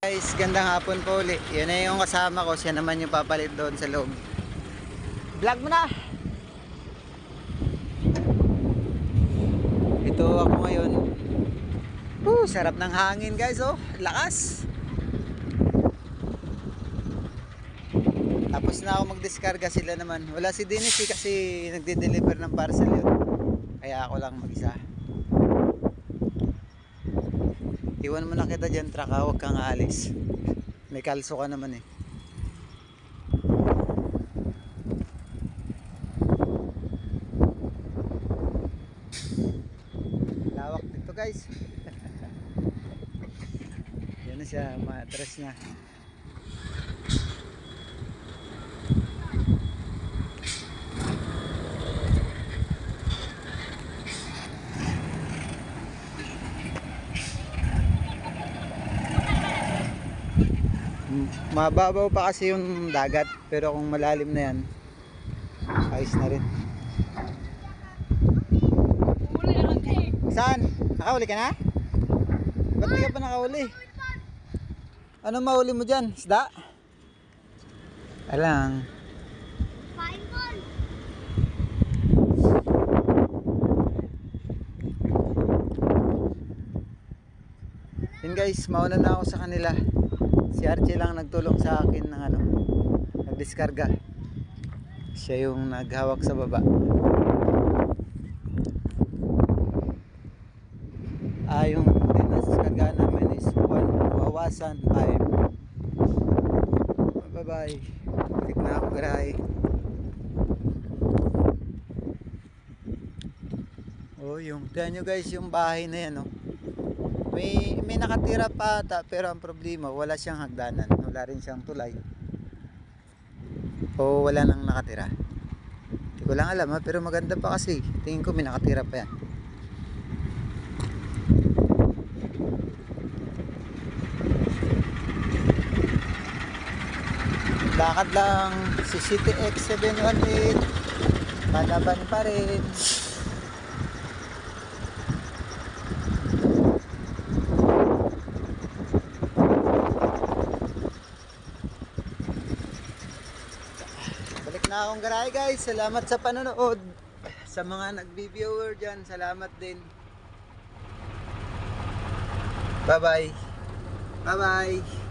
Guys, gandang hapon po uli. Yan na yung kasama ko. Siya naman yung papalit doon sa loob. Vlog mo na! Ito ako ngayon. Sarap ng hangin guys, oh. Lakas! Tapos na ako magdiskarga, sila naman. Wala si Dennis kasi nagde-deliver ng parcel yun. Kaya ako lang mag-isa. Iwan mo na kita dyan, truck, huwag kang aalis. May kalso ka naman eh. Lawak dito guys. Yan na siya, matras na. Mababaw pa kasi yung dagat, pero kung malalim na yan, ayos na rin. Saan? Nakahuli ka na? Ba't di ka pa nakahuli? Anong mahuli mo dyan? Isda? Alang. Yun guys, mauna na ako sa kanila. Si Archie lang nagtulong sa akin ng nagdiskarga. Siya yung naghawak sa baba. Yung dinaskarga namin is 1 wawasan 5. Bye bye. Balik na ako garahe. Yung tignan nyo guys, yung bahay na yan, oh. May nakatira pa ata, pero ang problema wala siyang hagdanan, wala rin siyang tulay, o wala nang nakatira. Hindi ko lang alam pero maganda pa kasi tingin ko may nakatira pa yan. Lakad lang si City X718, palaban pa rin. Na akong garahe guys, salamat sa panonood. Sa mga nagbi-viewer dyan, salamat din. Bye bye. Bye bye.